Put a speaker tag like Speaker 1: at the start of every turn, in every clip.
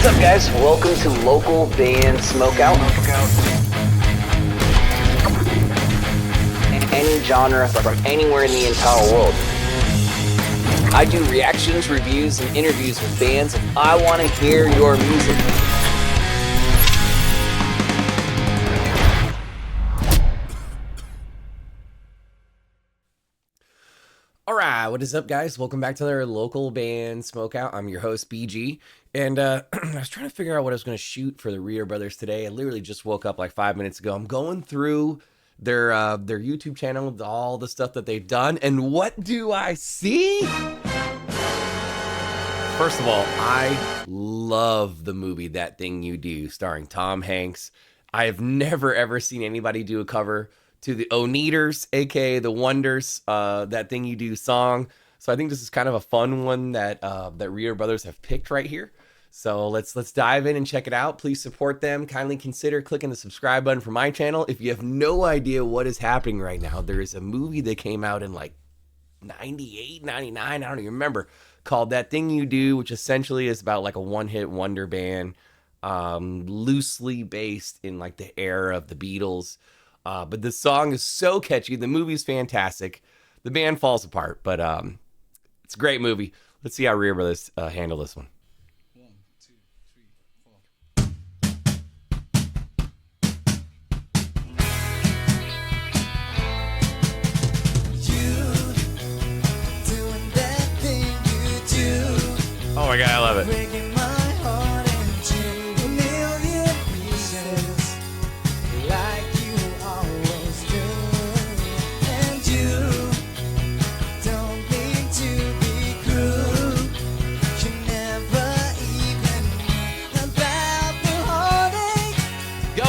Speaker 1: up, guys? Welcome to local band Smokeout. Any genre from anywhere in the entire world. I do reactions, reviews, and interviews with bands, and I want to hear your music.
Speaker 2: Alright, what is up, guys? Welcome back to their local band Smokeout. I'm your host, BG, and I was trying to figure out what I was going to shoot for the Rio Brothers today. I literally just woke up like 5 minutes ago. I'm going through their YouTube channel with all the stuff that they've done, and what do I see? First of all, I love the movie That Thing You Do, starring Tom Hanks. I have never ever seen anybody do a cover to the Oneaters, aka the Wonders, That Thing You Do song. So I think this is kind of a fun one that that Rio Brothers have picked right here. So let's dive in and check it out. Please support them. Kindly consider clicking the subscribe button for my channel. If you have no idea what is happening right now, there is a movie that came out in like 98, 99, I don't even remember, called That Thing You Do, which essentially is about like a one-hit wonder band, loosely based in like the era of the Beatles. But the song is so catchy. The movie's fantastic. The band falls apart, but it's a great movie. Let's see how Rio Brothers handle this one.
Speaker 3: 1, 2, 3, 4.
Speaker 2: Oh my God, I love it.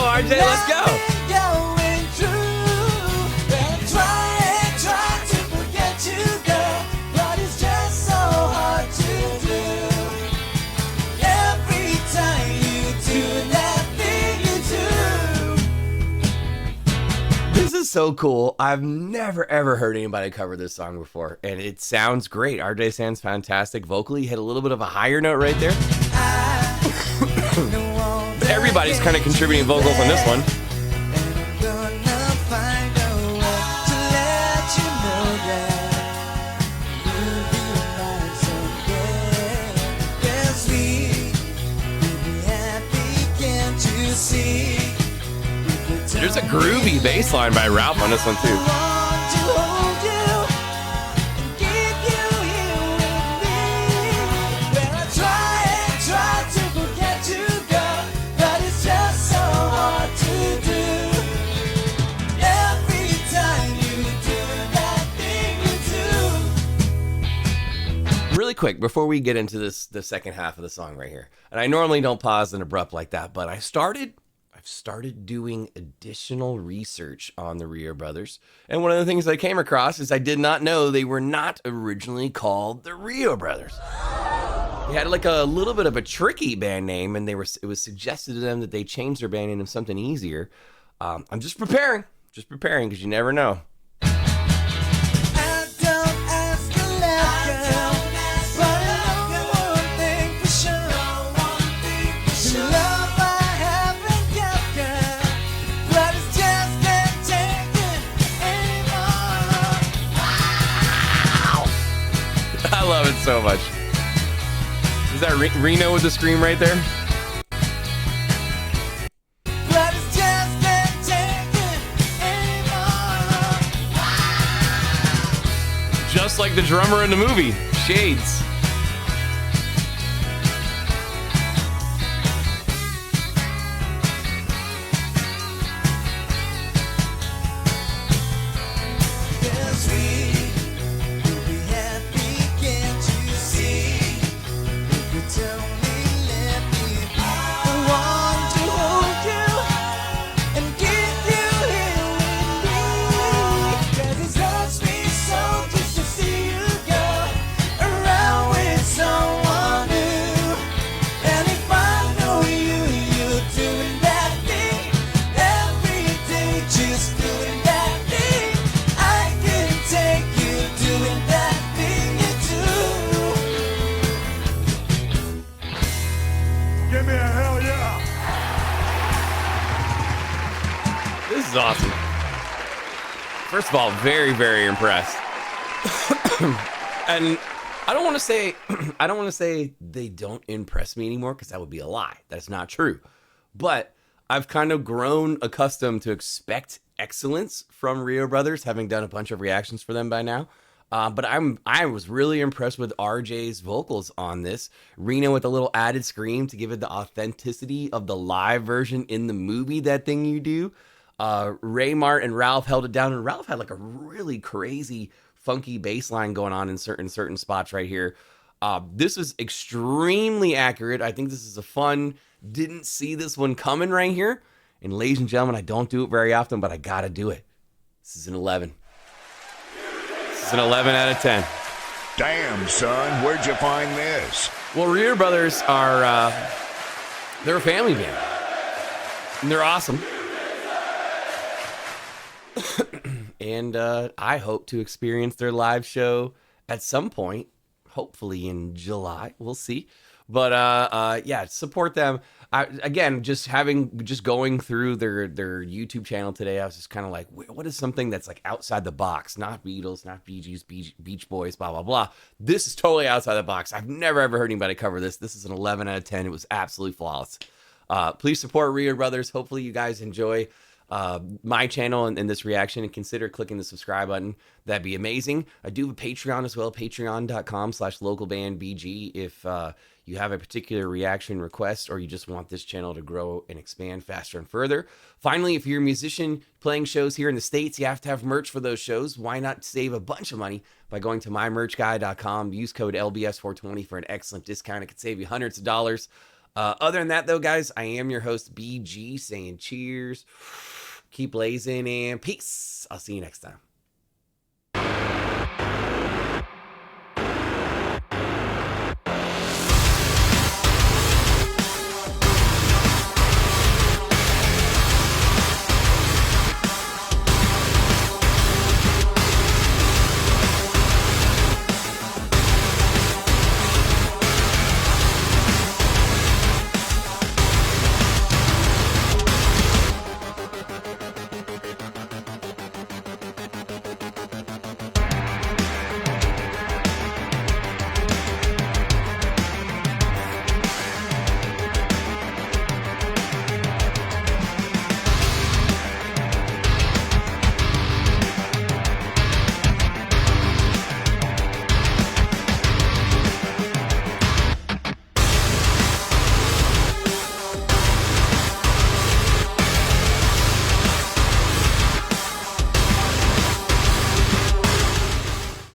Speaker 2: RJ, let's go. This is so cool. I've never ever heard anybody cover this song before, and it sounds great. RJ sounds fantastic. Vocally, hit a little bit of a higher note right there. Everybody's kind of contributing vocals on this one. There's a groovy bass line by Ralph on this one too. Really quick, before we get into the second half of the song right here, and I normally don't pause and abrupt like that, but I've started doing additional research on the Rio Brothers, and one of the things I came across is I did not know they were not originally called the Rio Brothers. They had like a little bit of a tricky band name, and it was suggested to them that they change their band name to something easier. I'm just preparing because you never know. I love it so much. Is that Reno with the scream right there? Just like the drummer in the movie, Shades.
Speaker 4: Give me a hell yeah.
Speaker 2: This is awesome. First of all, very, very impressed. And I don't want to say they don't impress me anymore, because that would be a lie. That's not true. But I've kind of grown accustomed to expect excellence from Rio Brothers, having done a bunch of reactions for them by now. But I was really impressed with RJ's vocals on this. Reno with a little added scream to give it the authenticity of the live version in the movie, That Thing You Do. Raymart and Ralph held it down, and Ralph had like a really crazy, funky bass line going on in certain spots right here. This was extremely accurate. I think this is a fun, didn't see this one coming right here. And ladies and gentlemen, I don't do it very often, but I gotta do it. This is an 11. This is an 11 out of 10.
Speaker 4: Damn, son, where'd you find this?
Speaker 2: Well, Rio Brothers are, they're a family band. And they're awesome. And I hope to experience their live show at some point, hopefully in July. We'll see. But yeah, support them. Just going through their YouTube channel today, I was just kind of like, what is something that's like outside the box? Not Beatles, not Bee Gees, Beach Boys, blah, blah, blah. This is totally outside the box. I've never, ever heard anybody cover this. This is an 11 out of 10. It was absolutely flawless. Please support Rio Brothers. Hopefully you guys enjoy my channel and this reaction, and consider clicking the subscribe button. That'd be amazing. I do have a Patreon as well, patreon.com/localbandbg. If you have a particular reaction request, or you just want this channel to grow and expand faster and further. Finally, if you're a musician playing shows here in the States, you have to have merch for those shows. Why not save a bunch of money by going to mymerchguy.com, use code LBS420 for an excellent discount. It could save you hundreds of dollars. Other than that, though, guys, I am your host, BG, saying cheers, keep blazing, and peace. I'll see you next time.